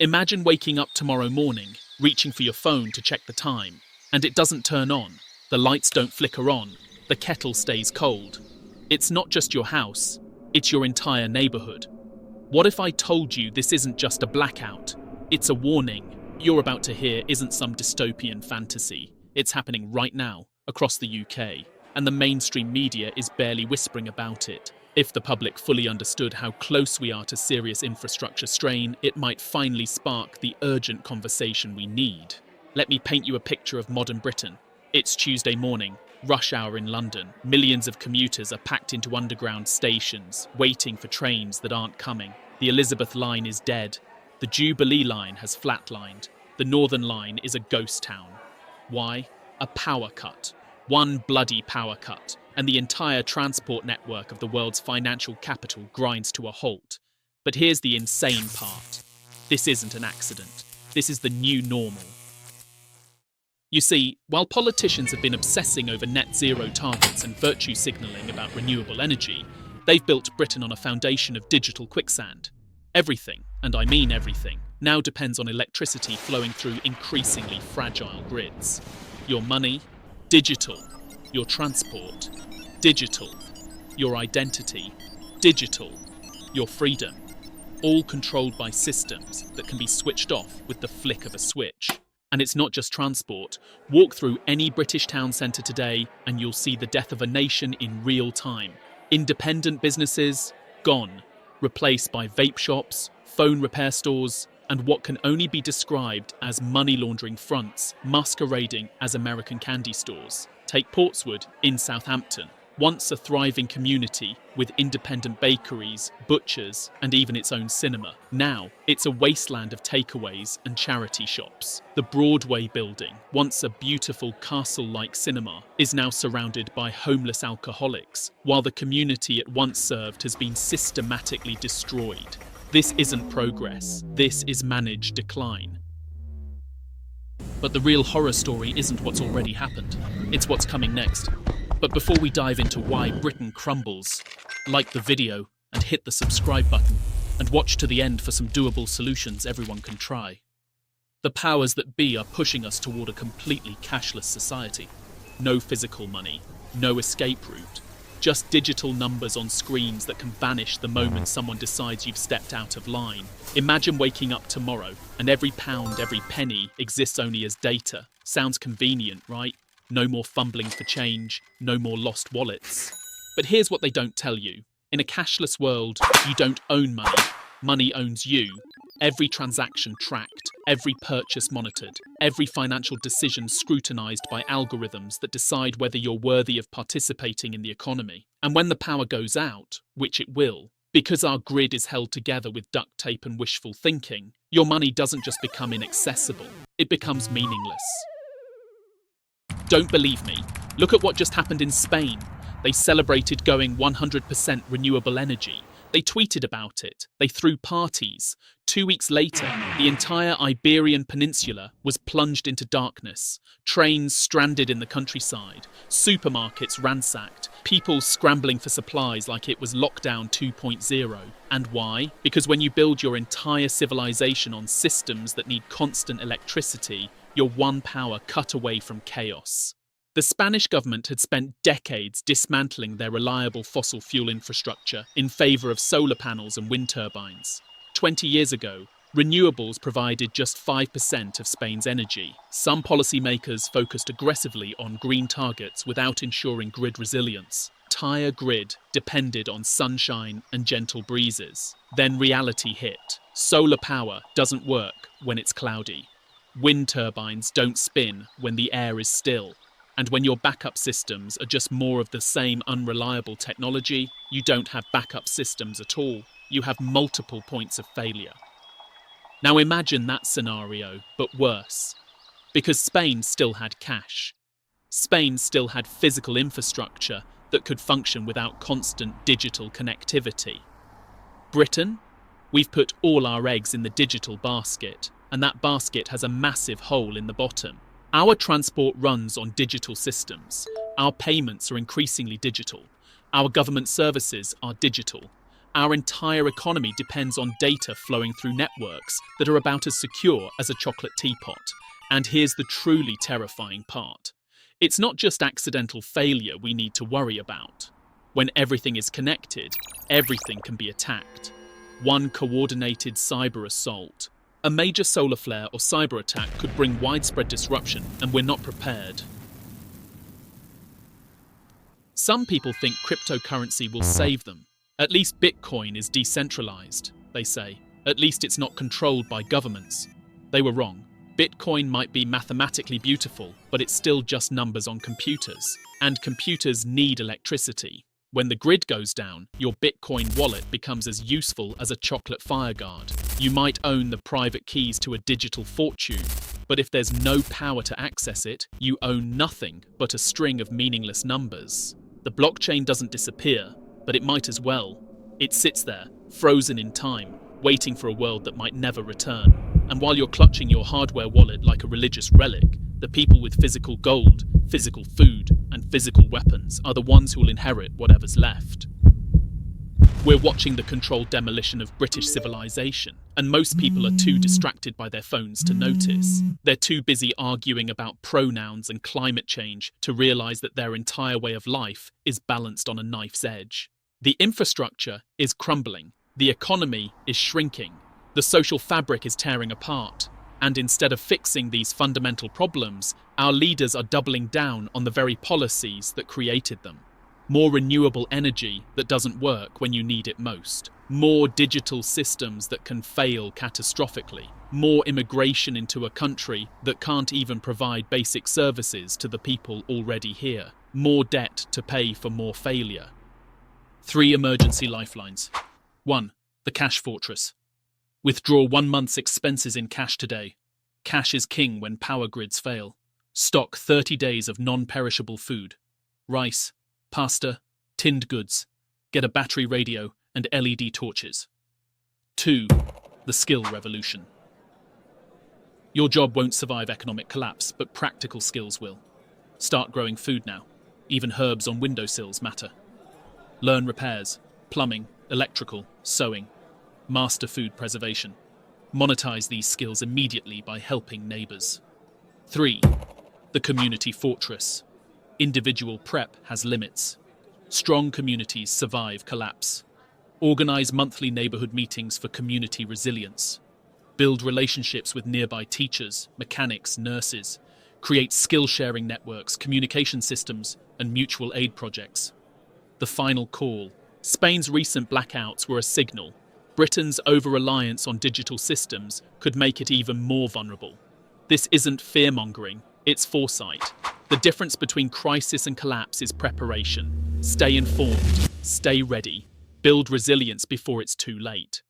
Imagine waking up tomorrow morning, reaching for your phone to check the time, and it doesn't turn on, the lights don't flicker on, the kettle stays cold. It's not just your house, it's your entire neighborhood. What if I told you this isn't just a blackout? It's a warning. You're about to hear isn't some dystopian fantasy. It's happening right now, across the UK, and the mainstream media is barely whispering about it. If the public fully understood how close we are to serious infrastructure strain, it might finally spark the urgent conversation we need. Let me paint you a picture of modern Britain. It's Tuesday morning, rush hour in London. Millions of commuters are packed into underground stations, waiting for trains that aren't coming. The Elizabeth line is dead. The Jubilee line has flatlined. The Northern line is a ghost town. Why? A power cut. One bloody power cut, and the entire transport network of the world's financial capital grinds to a halt. But here's the insane part. This isn't an accident. This is the new normal. You see, while politicians have been obsessing over net zero targets and virtue signalling about renewable energy, they've built Britain on a foundation of digital quicksand. Everything, and I mean everything, now depends on electricity flowing through increasingly fragile grids. Your money, digital. Your transport, digital. Your identity, digital. Your freedom, all controlled by systems that can be switched off with the flick of a switch. And it's not just transport. Walk through any British town centre today and you'll see the death of a nation in real time. Independent businesses, gone. Replaced by vape shops, phone repair stores, and what can only be described as money laundering fronts masquerading as American candy stores. Take Portswood in Southampton, once a thriving community with independent bakeries, butchers, and even its own cinema. Now, it's a wasteland of takeaways and charity shops. The Broadway building, once a beautiful castle-like cinema, is now surrounded by homeless alcoholics, while the community it once served has been systematically destroyed. This isn't progress, this is managed decline. But the real horror story isn't what's already happened, it's what's coming next. But before we dive into why Britain crumbles, like the video and hit the subscribe button, and watch to the end for some doable solutions everyone can try. The powers that be are pushing us toward a completely cashless society. No physical money, no escape route. Just digital numbers on screens that can vanish the moment someone decides you've stepped out of line. Imagine waking up tomorrow and every pound, every penny exists only as data. Sounds convenient, right? No more fumbling for change, no more lost wallets. But here's what they don't tell you. In a cashless world, you don't own money. Money owns you. Every transaction tracked, every purchase monitored, every financial decision scrutinized by algorithms that decide whether you're worthy of participating in the economy. And when the power goes out, which it will, because our grid is held together with duct tape and wishful thinking, your money doesn't just become inaccessible, it becomes meaningless. Don't believe me? Look at what just happened in Spain. They celebrated going 100% renewable energy. They tweeted about it. They threw parties. 2 weeks later, the entire Iberian Peninsula was plunged into darkness. Trains stranded in the countryside. Supermarkets ransacked. People scrambling for supplies like it was lockdown 2.0. And why? Because when you build your entire civilization on systems that need constant electricity, you're one power cut away from chaos. The Spanish government had spent decades dismantling their reliable fossil fuel infrastructure in favour of solar panels and wind turbines. 20 years ago, renewables provided just 5% of Spain's energy. Some policymakers focused aggressively on green targets without ensuring grid resilience. Entire grid depended on sunshine and gentle breezes. Then reality hit. Solar power doesn't work when it's cloudy. Wind turbines don't spin when the air is still. And when your backup systems are just more of the same unreliable technology, you don't have backup systems at all. You have multiple points of failure. Now imagine that scenario, but worse. Because Spain still had cash. Spain still had physical infrastructure that could function without constant digital connectivity. Britain? We've put all our eggs in the digital basket, and that basket has a massive hole in the bottom. Our transport runs on digital systems. Our payments are increasingly digital. Our government services are digital. Our entire economy depends on data flowing through networks that are about as secure as a chocolate teapot. And here's the truly terrifying part. It's not just accidental failure we need to worry about. When everything is connected, everything can be attacked. One coordinated cyber assault. A major solar flare or cyber attack could bring widespread disruption, and we're not prepared. Some people think cryptocurrency will save them. At least Bitcoin is decentralized, they say. At least it's not controlled by governments. They were wrong. Bitcoin might be mathematically beautiful, but it's still just numbers on computers. And computers need electricity. When the grid goes down, your Bitcoin wallet becomes as useful as a chocolate fireguard. You might own the private keys to a digital fortune, but if there's no power to access it, you own nothing but a string of meaningless numbers. The blockchain doesn't disappear, but it might as well. It sits there, frozen in time, waiting for a world that might never return. And while you're clutching your hardware wallet like a religious relic, the people with physical gold, physical food, and physical weapons are the ones who will inherit whatever's left. We're watching the controlled demolition of British civilization, and most people are too distracted by their phones to notice. They're too busy arguing about pronouns and climate change to realize that their entire way of life is balanced on a knife's edge. The infrastructure is crumbling, the economy is shrinking, the social fabric is tearing apart, and instead of fixing these fundamental problems, our leaders are doubling down on the very policies that created them. More renewable energy that doesn't work when you need it most. More digital systems that can fail catastrophically. More immigration into a country that can't even provide basic services to the people already here. More debt to pay for more failure. 3 emergency lifelines. 1. The cash fortress. Withdraw 1 month's expenses in cash today. Cash is king when power grids fail. Stock 30 days of non-perishable food. Rice, pasta, tinned goods. Get a battery radio and LED torches. 2. The skill revolution. Your job won't survive economic collapse, but practical skills will. Start growing food now. Even herbs on windowsills matter. Learn repairs, plumbing, electrical, sewing. Master food preservation. Monetize these skills immediately by helping neighbors. 3. The community fortress. Individual prep has limits. Strong communities survive collapse. Organize monthly neighborhood meetings for community resilience. Build relationships with nearby teachers, mechanics, nurses. Create skill-sharing networks, communication systems, and mutual aid projects. The final call. Spain's recent blackouts were a signal. Britain's over-reliance on digital systems could make it even more vulnerable. This isn't fear-mongering, it's foresight. The difference between crisis and collapse is preparation. Stay informed, stay ready, build resilience before it's too late.